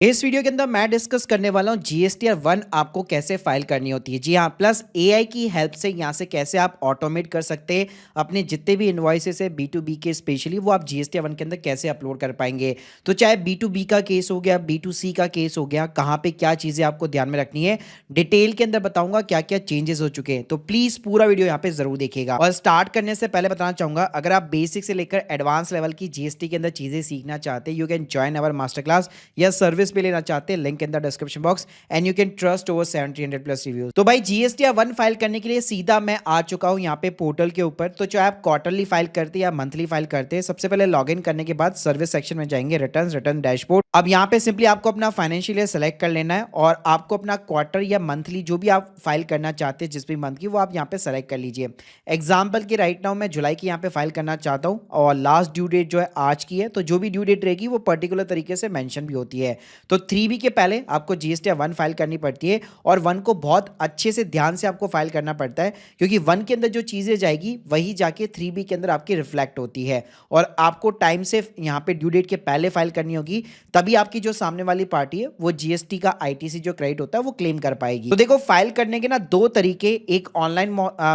इस वीडियो के अंदर मैं डिस्कस करने वाला हूँ जीएसटीआर 1 आपको कैसे फाइल करनी होती है। जी हाँ, प्लस एआई की हेल्प से यहाँ से कैसे आप ऑटोमेट कर सकते हैं अपने जितने भी इनवॉइसेस है बी टू बी के, स्पेशली वो आप जीएसटीआर 1 के अंदर कैसे अपलोड कर पाएंगे। तो चाहे बी टू बी का केस हो गया, बी टू सी का केस हो गया, कहाँ पे क्या चीज़ें आपको ध्यान में रखनी है, डिटेल के अंदर बताऊंगा क्या क्या चेंजेस हो चुके हैं। तो प्लीज़ पूरा वीडियो यहाँ पे जरूर देखिएगा। और स्टार्ट करने से पहले बताना चाहूंगा, अगर आप बेसिक से लेकर एडवांस लेवल की जीएसटी के अंदर चीज़ें सीखना चाहते हैं, you can join our master class या सर्विस पे लेना चाहते हैं, link in the description box and you can trust over 1700 plus reviews. तो भाई जीएसटीआर 1 फाइल करने के लिए सीधा मैं आ चुका हूं यहाँ पे पोर्टल के ऊपर। तो चाहे आप क्वार्टरली फाइल करते हैं या मंथली फाइल करते हैं, सबसे पहले लॉगिन करने के बाद सर्विस सेक्शन में जाएंगे, रिटर्न डैशबोर्ड। अब यहाँ पे सिंपली आपको अपना फाइनेंशियल ईयर सेलेक्ट कर लेना है और आपको अपना क्वार्टर या मंथली जो भी आप फाइल करना चाहते हैं, जिस भी मंथ की, वो आप यहाँ पे सेलेक्ट कर लीजिए। एग्जाम्पल की राइट नाउ मैं जुलाई की यहाँ पे फाइल करना चाहता हूँ और लास्ट ड्यू डेट जो है आज की है, तो जो भी ड्यू डेट रहेगी वो पर्टिकुलर तरीके से मेंशन भी होती है। तो 3B के पहले आपको जीएसटीआर 1 फाइल करनी पड़ती है और 1 को बहुत अच्छे से ध्यान से आपको फाइल करना पड़ता है, क्योंकि 1 के अंदर जो चीज़ें जाएगी वही जाके 3B के अंदर आपकी रिफ्लेक्ट होती है। और आपको टाइम से यहाँ पे ड्यू डेट के पहले फाइल करनी होगी, तभी आपकी जो सामने वाली पार्टी है वो जीएसटी का आईटीसी जो क्रेडिट होता है वो क्लेम कर पाएगी। तो देखो, फाइल करने के ना दो तरीके, एक ऑनलाइन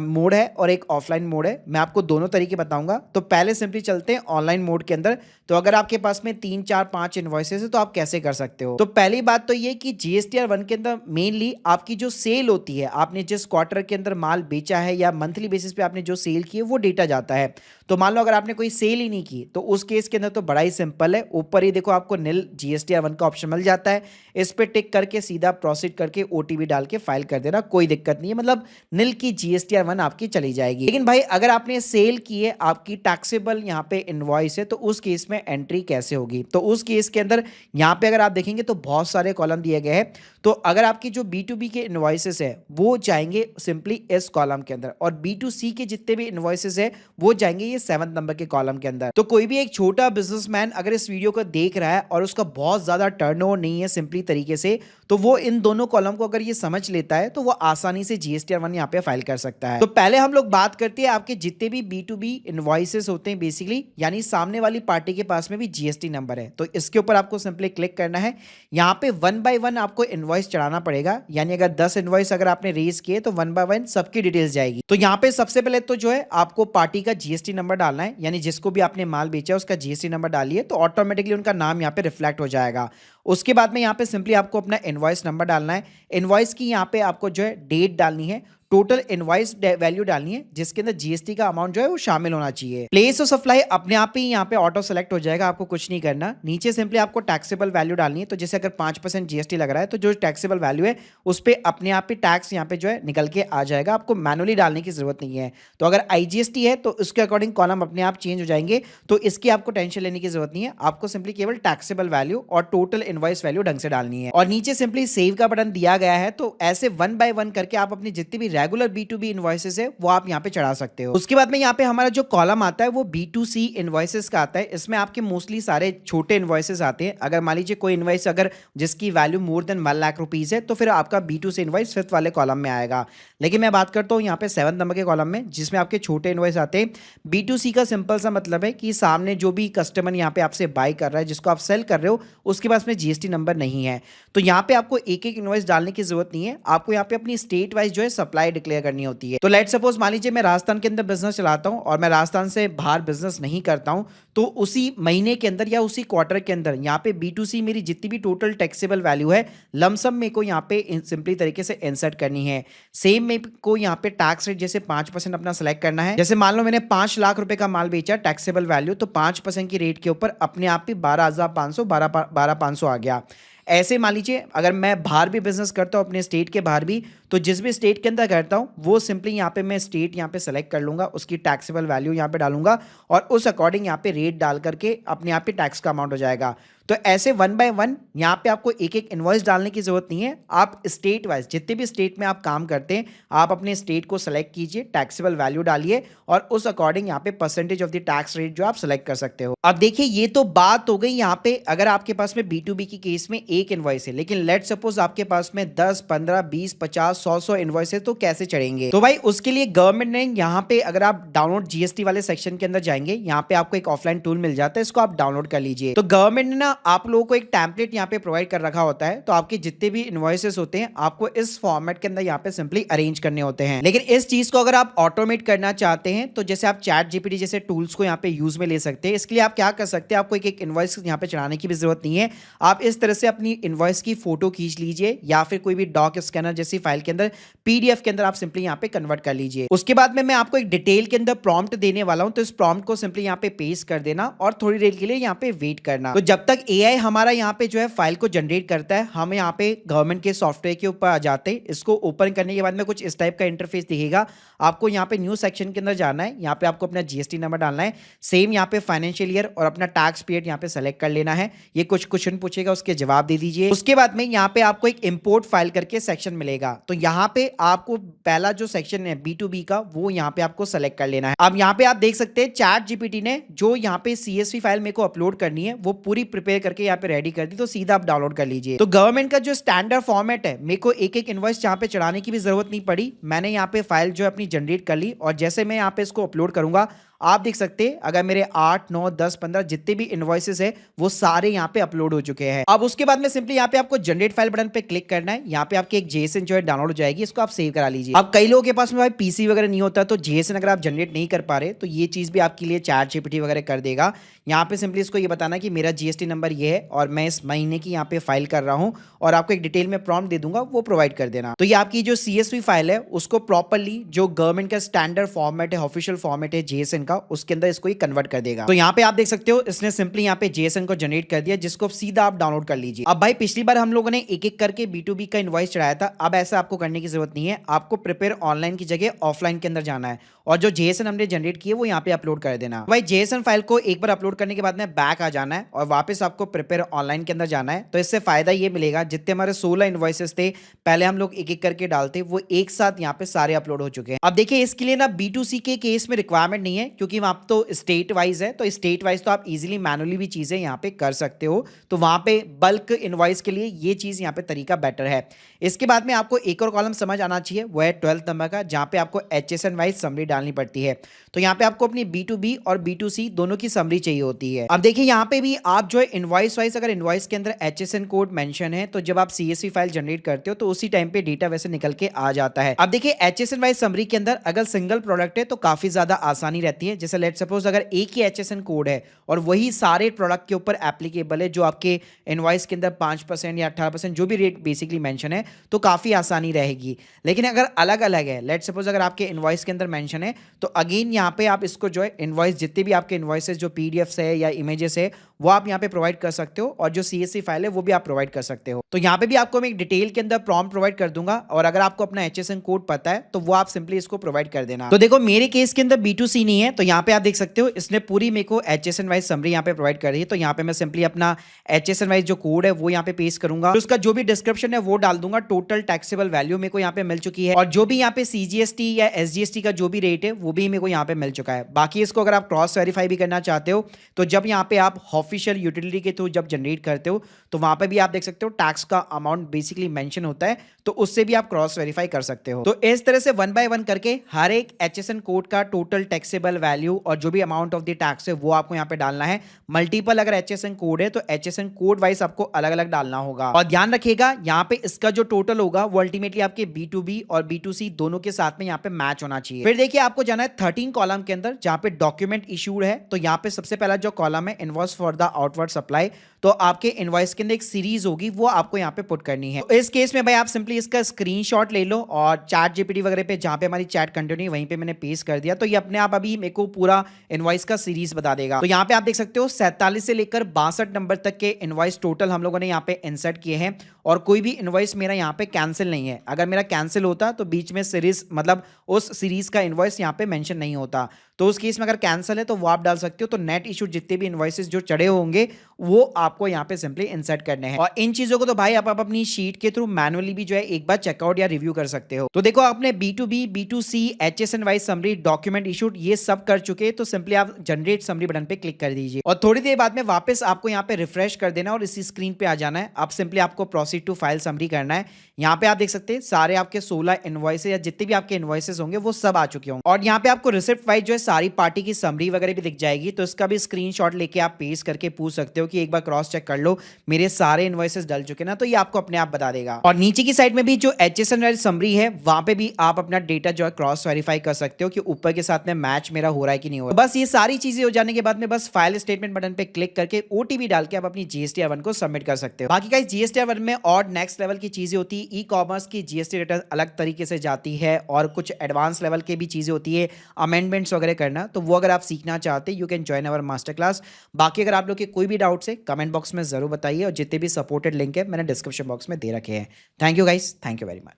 मोड है और एक ऑफलाइन मोड है। मैं आपको दोनों तरीके बताऊंगा। तो पहले सिंपली चलते हैं ऑनलाइन मोड के अंदर। तो अगर आपके पास में 3 4 5 इनवॉइसेस है तो आप कैसे कर सकते हो। तो पहली बात तो ये कि जीएसटीआर 1 के अंदर मेनली आपकी जो सेल होती है, आपने जिस क्वार्टर के अंदर माल बेचा है या मंथली बेसिस पे आपने जो सेल की है, वो डेटा जाता है। तो मान लो अगर आपने कोई सेल ही नहीं की, तो उस केस के अंदर तो बड़ा ही सिंपल है, ऊपर ही देखो आपको निल जीएसटीआर 1 का ऑप्शन मिल जाता है। इस पे टिक करके सीधा प्रोसीड करके ओटीपी डाल के फाइल कर देना, कोई दिक्कत नहीं है। मतलब निल की जीएसटीआर 1 आपकी चली जाएगी। लेकिन भाई अगर आपने सेल की है, आपकी टैक्सेबल यहाँ पे इनवॉइस है, तो उस केस में एंट्री कैसे होगी। तो उस केस के अंदर यहाँ पे अगर आप देखेंगे तो बहुत सारे कॉलम दिए गए हैं। तो अगर आपकी जो B2B के इनवॉइसेस है वो जाएंगे सिंपली इस कॉलम के अंदर, और B2C के जितने भी इनवॉइसेस है वो जाएंगे ये 7th नंबर के कॉलम के अंदर। तो कोई भी एक छोटा बिजनेसमैन अगर इस वीडियो को देख रहा है और उसका बहुत ज्यादा टर्नओवर नहीं है सिंपली तरीके से, तो वो इन दोनों कॉलम को अगर ये समझ लेता है तो वो आसानी से जीएसटीआर 1 यहाँ पे फाइल कर सकता है। तो पहले हम लोग बात करते हैं आपके जितने भी B2B इनवॉइसेस होते हैं बेसिकली, यानी सामने वाली पार्टी के पास में भी जीएसटी नंबर है। तो इसके ऊपर आपको सिंपली क्लिक करना है। यहाँ पे 1 बाय 1 आपको इनवॉइस चढ़ाना पड़ेगा, यानी अगर 10 इनवॉइस अगर आपने रेज किए तो 1 बाय 1 सबकी डिटेल्स जाएगी। तो यहाँ पे सबसे पहले तो जो है आपको पार्टी का जीएसटी नंबर डालना है, यानी जिसको भी आपने माल बेचा है उसका जीएसटी नंबर डालिए, तो ऑटोमेटिकली उनका नाम यहाँ पे रिफ्लेक्ट हो जाएगा। उसके बाद में यहाँ पे सिंपली आपको अपना इनवॉइस नंबर डालना है। इनवॉइस की यहाँ पे आपको जो है डेट डालनी है, टोटल इनवॉइस वैल्यू डालनी है, जिसके अंदर जीएसटी का अमाउंट जो है वो शामिल होना चाहिए। प्लेस ऑफ सप्लाई अपने आप ही यहाँ पे ऑटो सेलेक्ट हो जाएगा, आपको कुछ नहीं करना। नीचे सिंपली आपको टैक्सेबल वैल्यू डालनी है। तो जैसे अगर 5% जीएसटी लग रहा है तो जो टैक्सेबल वैल्यू है उस पर अपने आप ही टैक्स यहाँ पे जो है निकल के आ जाएगा, आपको मैनुअली डालने की जरूरत नहीं है। तो अगर आईजीएसटी है तो उसके अकॉर्डिंग कॉलम अपने आप चेंज हो जाएंगे, तो इसकी आपको टेंशन लेने की जरूरत नहीं है। आपको सिंपली केवल टैक्सेबल वैल्यू और टोटल इनवॉइस वैल्यू ढंग से डालनी है। और नीचे सिंपली सेव का बटन दिया गया है। तो ऐसे 1 बाय 1 करके आप अपनी जितनी भी रेगुलर B2B इनवॉइसेस है वो आप यहाँ पे चढ़ा सकते हो। उसके बाद में यहाँ पे हमारा जो कॉलम आता है वो B2C इनवॉइसेस का आता है। इसमें आपके मोस्टली सारे छोटे इनवॉइसेस आते हैं। अगर मान लीजिए कोई इनवॉइस अगर जिसकी value more than 1 lakh rupees है, तो फिर आपका B2C इनवॉइस 5th वाले कॉलम में आएगा। लेकिन मैं बात करता हूँ यहाँ पे 7th नंबर के कॉलम में, जिसमें आपके छोटे इनवॉइस आते हैं। B2C का सिंपल सा मतलब है कि सामने जो भी कस्टमर यहाँ पे आपसे बाय कर रहा है, जिसको आप सेल कर रहे हो, उसके पास में जीएसटी नंबर नहीं है। तो यहाँ पे आपको एक एक इनवॉइस डालने की जरूरत नहीं है, आपको यहाँ पे अपनी स्टेट वाइज जो है सप्लाई डिक्लेयर करनी होती है। तो लेट सपोज मान लीजिए मैं राजस्थान के अंदर बिजनेस चलाता हूं और मैं राजस्थान से बाहर बिजनेस नहीं करता हूं, तो उसी महीने के अंदर या उसी क्वार्टर के अंदर यहाँ पे B2C मेरी जितनी भी टोटल टैक्सेबल वैल्यू है लमसम मेरे को यहाँ पे सिंपली तरीके से इंसर्ट करनी है। सेम मेरे को यहाँ पे टैक्स रेट जैसे 5% अपना सेलेक्ट करना है। जैसे मान लो मैंने 5 लाख रुपए का माल बेचा टैक्सेबल वैल्यू, तो 5% की रेट के ऊपर अपने आप ही 12,500 आ गया। ऐसे मान लीजिए अगर मैं बाहर भी बिजनेस करता हूँ, अपने स्टेट के बाहर भी, तो जिस भी स्टेट के अंदर करता हूँ वो सिंपली यहाँ पे मैं स्टेट यहाँ पे सेलेक्ट कर लूंगा, उसकी टैक्सेबल वैल्यू यहाँ पे डालूंगा और उस अकॉर्डिंग यहाँ पे रेट डाल करके अपने आप ही टैक्स का अमाउंट हो जाएगा। तो ऐसे 1 बाय 1 यहाँ पे आपको एक एक इनवॉइस डालने की जरूरत नहीं है। आप स्टेट वाइज जितने भी स्टेट में आप काम करते हैं, आप अपने स्टेट को सेलेक्ट कीजिए, टैक्सेबल वैल्यू डालिए और उस अकॉर्डिंग यहाँ पे percentage of the tax rate जो आप सेलेक्ट कर सकते हो। अब देखिए, ये तो बात हो गई यहाँ पे अगर आपके पास में B2B की केस में एक इनवॉइस है, लेकिन लेट सपोज आपके पास में 10, 15, 20, 50, 100 इनवॉइस है, तो कैसे चढ़ेंगे? तो भाई उसके लिए गवर्नमेंट ने यहाँ पे अगर आप डाउनलोड जीएसटी वाले सेक्शन के अंदर जाएंगे, यहाँ पे आपको एक ऑफलाइन टूल मिल जाता है, इसको आप डाउनलोड कर लीजिए। तो गवर्नमेंट ने ना आप लोगों को एक टेम्पलेट यहाँ पे प्रोवाइड कर रखा होता है, तो आपके जितने भी इनवॉइसेस होते हैं आपको इस फॉर्मेट के अंदर यहाँ पे सिंपली अरेंज करने होते हैं। लेकिन इस चीज को अगर आप ऑटोमेट करना चाहते हैं तो जैसे आप चैट जीपीटी जैसे टूल्स को यहाँ पे यूज में ले सकते हैं। इसके लिए आप क्या कर सकते हैं, आपको एक इनवॉइस यहाँ पे चढ़ाने की भी जरूरत नहीं है। आप इस तरह से अपनी इनवॉइस की फोटो खींच लीजिए या फिर कोई भी डॉक स्कैनर जैसी फाइल के अंदर पीडीएफ के अंदर आप सिंपली यहाँ पे कन्वर्ट कर लीजिए। उसके बाद में मैं आपको एक डिटेल के अंदर प्रॉम्प्ट देने वाला हूं, तो इस प्रॉम्प्ट को सिंपली यहाँ पे पेस्ट कर देना और थोड़ी देर के लिए यहाँ पे वेट करना। तो जब तक एआई हमारा यहाँ पे जो है फाइल को जनरेट करता है, हम यहाँ पे गवर्नमेंट के सॉफ्टवेयर के ऊपर आ जाते हैं। इसको ओपन करने के बाद में कुछ इस टाइप का इंटरफेस दिखेगा। आपको यहाँ पे न्यू सेक्शन के अंदर जाना है, यहाँ पे आपको अपना जीएसटी नंबर डालना है, सेम यहाँ पे फाइनेंशियल ईयर और अपना टैक्स पीरियड यहाँ पे सेलेक्ट कर लेना है। ये कुछ क्वेश्चन पूछेगा, उसके जवाब दे दीजिए। उसके बाद में यहाँ पे आपको एक इंपोर्ट फाइल करके सेक्शन मिलेगा, तो यहाँ पे आपको पहला जो सेक्शन है B2B का, वो यहाँ पे आपको सेलेक्ट कर लेना है। अब यहाँ पे आप देख सकते हैं चैट जीपीटी ने जो यहाँ पे CSV फाइल मेरे को अपलोड करनी है वो पूरी प्रिपेयर करके यहाँ पे रेडी कर दी, तो सीधा आप डाउनलोड कर लीजिए। तो गवर्नमेंट का जो स्टैंडर्ड फॉर्मेट है, मेरे को एक एक इनवॉइस यहाँ पे चढ़ाने की भी जरूरत नहीं पड़ी। मैंने यहाँ पे फाइल जो है अपनी जनरेट कर ली और जैसे मैं यहाँ पे इसको अपलोड करूंगा, आप देख सकते हैं अगर मेरे 8, 9, 10, 15 जितने भी इनवॉइसेस है वो सारे यहाँ पे अपलोड हो चुके हैं। अब उसके बाद में सिंपली यहाँ पे आपको जनरेट फाइल बटन पे क्लिक करना है। यहाँ पे आपकी एक जेएसएन जो है डाउनलोड हो जाएगी, इसको आप सेव करा लीजिए। अब कई लोगों के पास में भाई पीसी वगैरह नहीं होता, तो जेएसएन अगर आप जनरेट नहीं कर पा रहे तो ये चीज भी आपके लिए चैट जीपीटी वगैरह कर देगा। यहाँ पे सिंपली इसको ये बताना कि मेरा जीएसटी नंबर ये है और मैं इस महीने की यहाँ पे फाइल कर रहा हूँ और आपको एक डिटेल में प्रॉम्प्ट दे दूंगा, वो प्रोवाइड कर देना। तो ये आपकी जो CSV फाइल है उसको प्रॉपरली जो गवर्नमेंट का स्टैंडर्ड फॉर्मेट है, ऑफिशियल फॉर्मेट है जेएसएन का, उसके अंदर इसको कन्वर्ट कर देगा। तो यहाँ पे आप देख सकते हो इसने सिंपली यहाँ पे जेएसएन को जनरेट कर दिया, जिसको सीधा आप डाउनलोड कर लीजिए। अब भाई पिछली बार हम लोगों ने एक एक करके B2B का इनवॉइस चढ़ाया था, अब ऐसा आपको करने की जरूरत नहीं है। आपको प्रिपेयर ऑनलाइन की जगह ऑफलाइन के अंदर जाना है और जो जेएसएन हमने जनरेट की है वो यहाँ पे अपलोड कर देना। भाई जेएसएन फाइल को एक बार अपलोड करने के बाद में बैक आ जाना है और वापस आपको प्रिपेयर ऑनलाइन के अंदर जाना है। तो इससे फायदा ये मिलेगा, जितने हमारे 16 इनवॉइसेस थे पहले हम लोग एक एक करके डालते, वो एक साथ यहाँ पे सारे अपलोड हो चुके हैं। अब देखिए इसके लिए ना B2C के केस में रिक्वायरमेंट नहीं है, क्योंकि वहां तो स्टेट वाइज है, तो स्टेट वाइज तो आप इजीली मैनुअली भी चीजें यहाँ पे कर सकते हो। तो वहां पे बल्क इनवॉइस के लिए ये चीज यहाँ पे तरीका बेटर है। इसके बाद में आपको एक और कॉलम समझ आना चाहिए, वो है 12th नंबर का, जहां पे आपको HSN वाइज समरी डालनी पड़ती है। तो यहाँ पे आपको अपनी B2B और B2C दोनों की समरी चाहिए होती है। अब देखिए यहाँ पे भी आप जो है इनवॉइस वाइज, अगर इनवॉइस के अंदर HSN कोड मेंशन है तो जब आप CSV फाइल जनरेट करते हो तो उसी टाइम पे डेटा वैसे निकल के आ जाता है। अब देखिए HSN वाइज समरी के अंदर अगर सिंगल प्रोडक्ट है तो काफी ज्यादा आसानी रहती है। जैसे लेट सपोज अगर एक ही HSN कोड है और वही सारे प्रोडक्ट के ऊपर एप्लीकेबल है, जो आपके इनवॉइस के अंदर 5% या 18% जो भी रेट बेसिकली मेंशन है, तो काफी आसानी रहेगी। लेकिन अगर अलग अलग है, लेट सपोज अगर आपके इनवॉइस के अंदर मेंशन है, तो अगेन यहाँ पे आप इसको जो है इनवॉइस जितने भी आपके इनवॉइसेस जो पीडीएफ्स है या इमेजेस है वो आप यहाँ पे प्रोवाइड कर सकते हो, और जो CSV फाइल है वो भी आप प्रोवाइड कर सकते हो। तो यहाँ पे भी आपको मैं एक डिटेल के अंदर प्रॉम्प्ट प्रोवाइड कर दूंगा, और अगर आपको अपना HSN कोड पता है तो वो आप सिंपली इसको प्रोवाइड कर देना। तो देखो मेरे केस के अंदर B2C नहीं है, तो यहाँ पे आप देख सकते हो इसने पूरी मेरे को HSN वाइज समरी यहाँ पे प्रोवाइड कर रही है। तो यहाँ पे मैं सिंपली अपना HSN वाइज जो कोड है वो यहाँ पे पेस्ट करूंगा, तो उसका जो भी डिस्क्रिप्शन है वो डाल दूंगा। टोटल टैक्सेबल वैल्यू मेरे को यहाँ पे मिल चुकी है, और जो भी यहाँ पे CGST या SGST का जो भी रेट है वो भी मेरे को यहाँ पे मिल चुका है। बाकी इसको अगर आप क्रॉस वेरीफाई भी करना चाहते हो तो जब यहाँ पे आप ऑफिशियल यूटिलिटी के थ्रू जब जनरेट करते हो तो वहां पे भी आप देख सकते हो टैक्स का अमाउंट बेसिकली मेंशन होता है, तो उससे भी आप क्रॉस वेरीफाई कर सकते हो। तो इस तरह से 1 बाय 1 करके हर एक HSN कोड का टोटल टैक्सेबल वैल्यू और जो भी अमाउंट ऑफ द टैक्स है वो आपको यहाँ पे डालना है। मल्टीपल अगर HSN कोड है तो HSN कोड वाइज आपको अलग अलग डालना होगा, और ध्यान रखिएगा यहाँ पे इसका जो टोटल होगा वो अल्टीमेटली आपके B2B और B2C दोनों के साथ में यहाँ पे मैच होना चाहिए। फिर देखिए आपको जाना है 13 कॉलम के अंदर, जहाँ पे डॉक्यूमेंट इशूड है। तो यहाँ पे सबसे पहला जो कॉलम है invoice for the outward supply, तो आपके इनवॉइस के अंदर एक सीरीज होगी वो आपको यहाँ पे पुट करनी है। तो इस केस में भाई आप सिंपली इसका स्क्रीनशॉट ले लो और चैट जीपीटी वगैरह पे जहाँ पे हमारी चैट कंटिन्यू वहीं पे मैंने पेस्ट कर दिया, तो ये अपने आप अभी मेरे को पूरा इनवॉइस का सीरीज बता देगा। तो यहाँ पे आप देख सकते हो 47 से लेकर 62 नंबर तक के इनवॉइस टोटल हम लोगों ने यहाँ पे इंसर्ट किए हैं, और कोई भी इनवॉइस मेरा यहाँ पे कैंसिल नहीं है। अगर मेरा कैंसिल होता तो बीच में सीरीज मतलब उस सीरीज का इनवॉइस यहाँ पे मेंशन नहीं होता। तो उस केस में अगर कैंसिल है तो वो आप डाल सकते हो। तो नेट इशू जितने भी इनवॉइसेस जो चढ़े होंगे वो आपको यहाँ पे सिंपली इंसर्ट करने हैं। और इन चीजों को तो भाई आप अपनी शीट के थ्रू मैनुअली भी जो है एक बार चेकआउट या रिव्यू कर सकते हो। तो देखो आपने B2B, B2C, HSN wise summary, document issued ये सब कर चुके हैं। तो सिंपली आप जनरेट समरी बटन पे क्लिक कर दीजिए और थोड़ी देर बाद में वापस आपको यहाँ पे रिफ्रेश कर देना और इसी स्क्रीन पे आ जाना है। अब सिंपली आपको प्रोसीड टू फाइल समरी करना है। यहाँ पे आप देख सकते हैं सारे आपके 16 इनवॉइसेस या जितने भी आपके इनवॉइसेस होंगे वो सब आ चुके होंगे। और यहाँ पे आपको रिसिप्ट वाइज जो है सारी पार्टी की समरी वगैरह भी दिख जाएगी। तो इसका भी स्क्रीनशॉट लेके आप पेस्ट करके पूछ सकते हो कि एक बार क्रॉस चेक कर लो मेरे सारे इनवॉइसेस डल चुके ना, तो ये आपको अपने आप बता देगा। और नीचे की साइड में भी जो HSN वाली समरी है वहां पे भी आप अपना डेटा जो है क्रॉस वेरीफाई कर सकते हो कि ऊपर के साथ में मैच मेरा हो रहा है कि नहीं हो रहा। बस ये सारी चीजें हो जाने के बाद में बस फाइल स्टेटमेंट बटन पे क्लिक करके OTP डाल के आप अपनी GSTR1 को सबमिट कर सकते हो। बाकी गाइस GSTR1 में और नेक्स्ट लेवल की चीजें होती है। ई कॉमर्स की GST रिटर्न अलग तरीके से जाती है और कुछ एडवांस लेवल के भी चीजें होती है, अमेंडमेंट्स वगैरह करना। तो वो अगर आप सीखना चाहते हैं you can join our master class. बाकी अगर आप लोग के कोई भी डाउट्स है कमेंट बॉक्स में जरूर बताइए और जितने भी सपोर्टेड लिंक है मैंने डिस्क्रिप्शन बॉक्स में दे रखे हैं। Thank you guys, thank you very much.